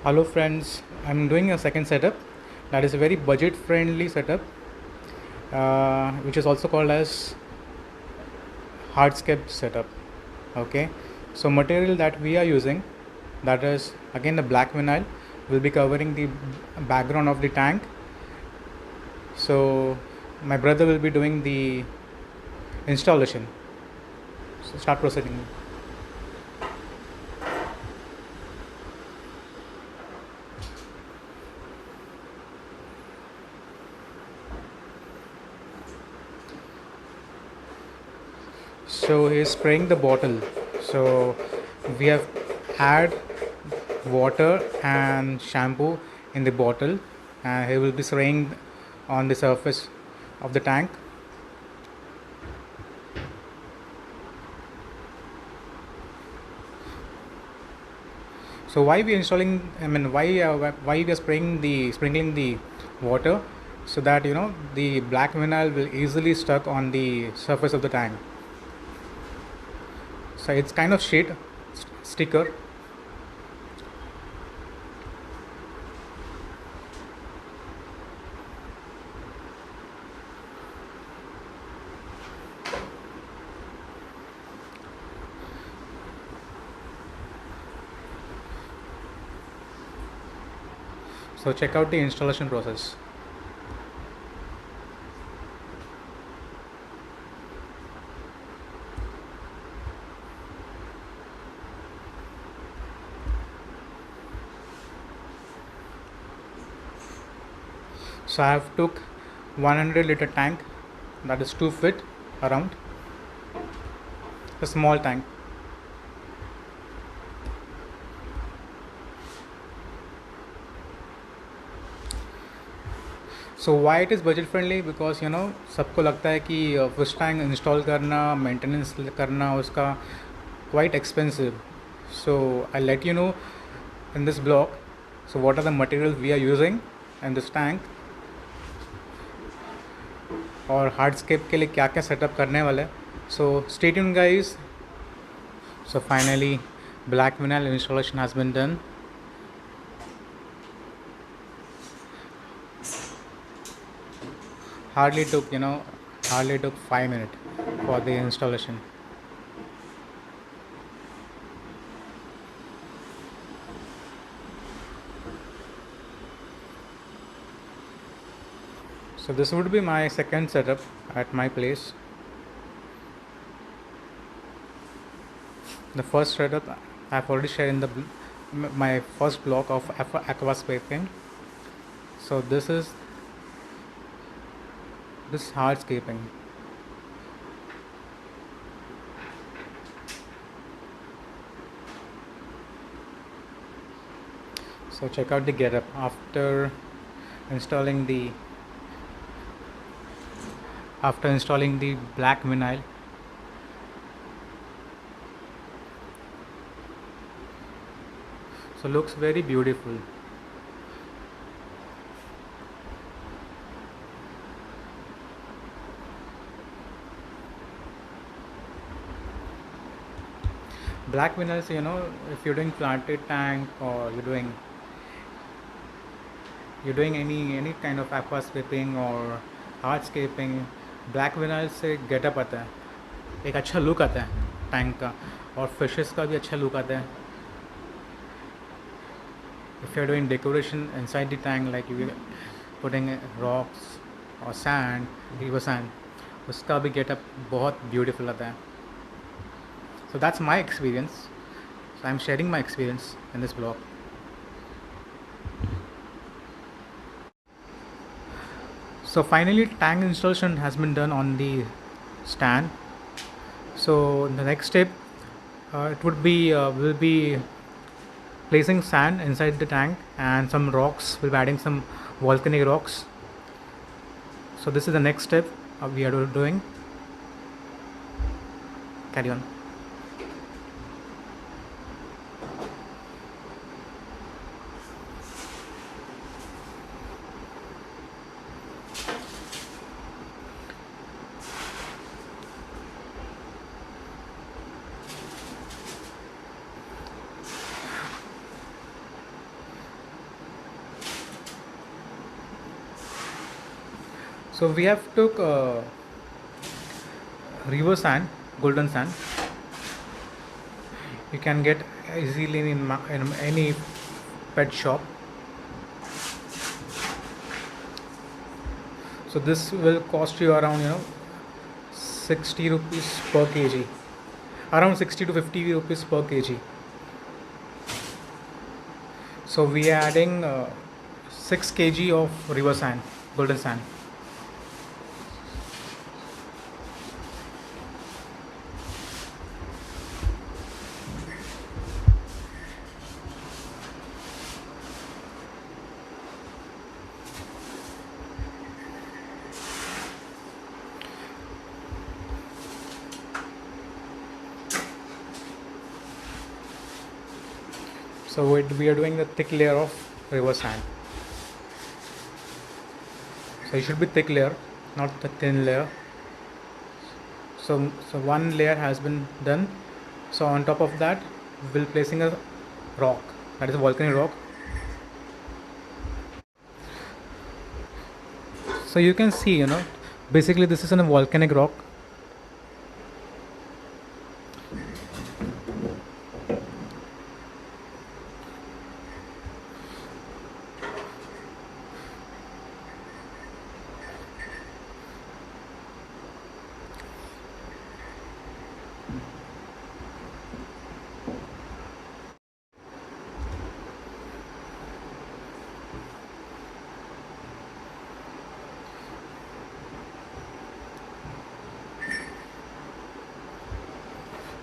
Hello friends, I'm doing a second setup that is a very budget friendly setup which is also called as hardscape setup. Okay, so material that we are using, that is again the black vinyl, will be covering the background of the tank. So my brother will be doing the installation. So start proceeding. So he is spraying the bottle. So we have had water and shampoo in the bottle, and he will be spraying on the surface of the tank. So why we installing, I mean, why we are sprinkling the water, so that the black vinyl will easily stuck on the surface of the tank. So it's kind of sheet sticker. So check out the installation process. So I have took 100-liter tank, that is 2 feet around, a small tank. So why it is budget friendly, because सबको लगता है कि fish tank install करना, maintenance करना उसका quite expensive. So I let you know in this blog so what are the material we are using in this tank, और hardscape के लिए क्या क्या सेटअप करने वाले. So stay tune guys. So finally black vinyl installation has been done. Hardly took 5 minutes for the installation. So this would be my second setup at my place. The first setup I've already shared in the my first block of aquascaping. So this is hardscaping. So check out the getup after installing the black vinyl. So looks very beautiful. Black vinyls, if you're doing planted tank, or you're doing any kind of aquascaping or hardscaping, black vinyl से getup आता है, एक अच्छा look आता है tank का, और fishes का भी अच्छा लुक आता है. If you are doing decoration inside the tank, like you putting rocks और सैंड, रिवर सैंड, उसका भी गेटअप बहुत ब्यूटीफुल आता है. So that's my experience. So I'm sharing my experience in this blog. So finally tank installation has been done on the stand. So the next step, it would be will be placing sand inside the tank and some rocks. We'll be adding some volcanic rocks. So this is the next step we are doing. Carry on. So we have took river sand, golden sand. You can get easily in any pet shop. So this will cost you around 60 rupees per kg, around 60 to 50 rupees per kg. So we are adding 6 kg of river sand, golden sand. So we are doing the thick layer of river sand. So it should be thick layer, not the thin layer. So one layer has been done. So on top of that, we'll placing a rock, that is a volcanic rock. So you can see, basically this is a volcanic rock.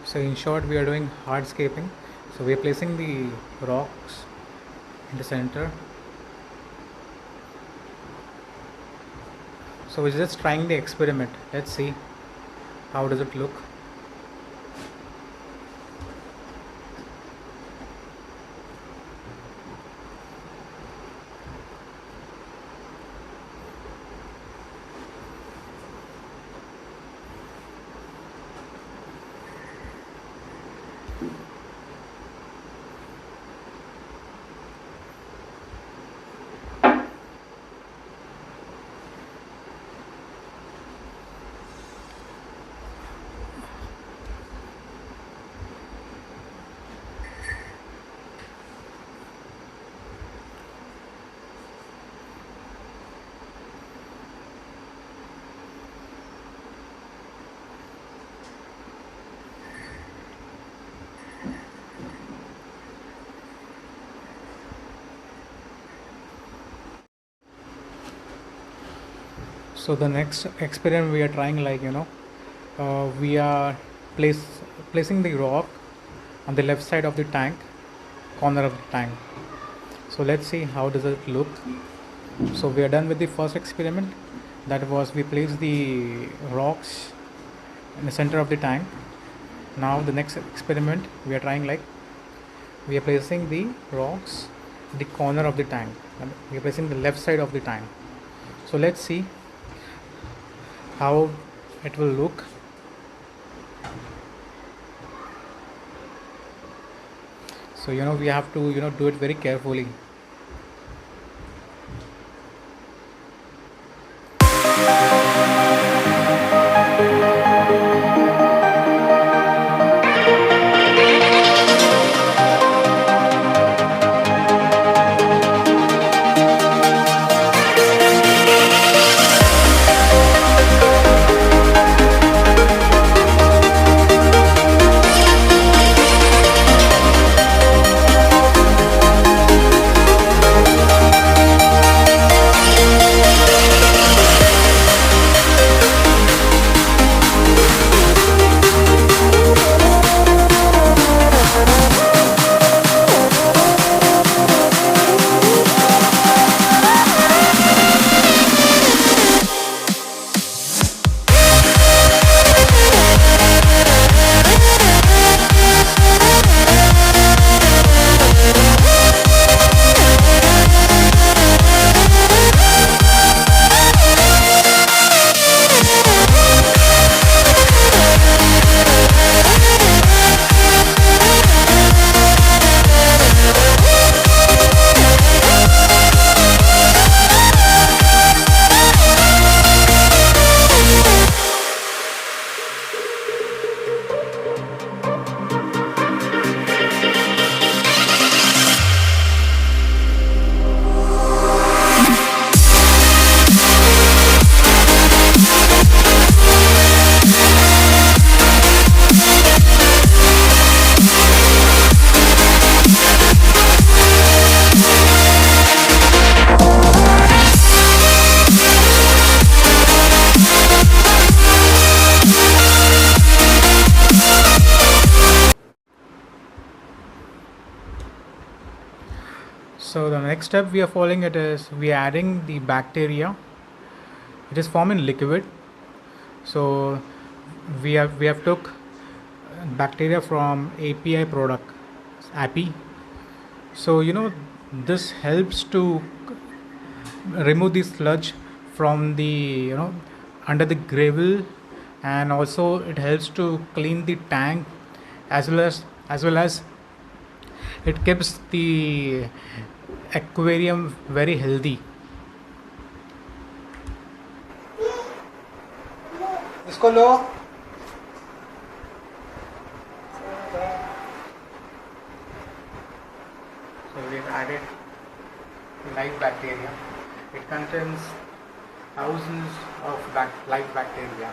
So in short, we are doing hardscaping. So we are placing the rocks in the center. So we're just trying the experiment. Let's see how does it look. So the next experiment we are trying, we are placing the rock on the left side of the tank, corner of the tank. So let's see how does it look. So we are done with the first experiment. That was we placed the rocks in the center of the tank. Now the next experiment we are trying, we are placing the rocks in the corner of the tank, and we are placing the left side of the tank. So let's see how it will look. So we have to do it very carefully. So the next step we are following it is we are adding the bacteria. It is formed in liquid. So we have took bacteria from API product, API. So this helps to remove the sludge from the under the gravel, and also it helps to clean the tank, as well as it keeps the aquarium very healthy. इसको लो. So we've added live bacteria. It contains thousands of live bacteria.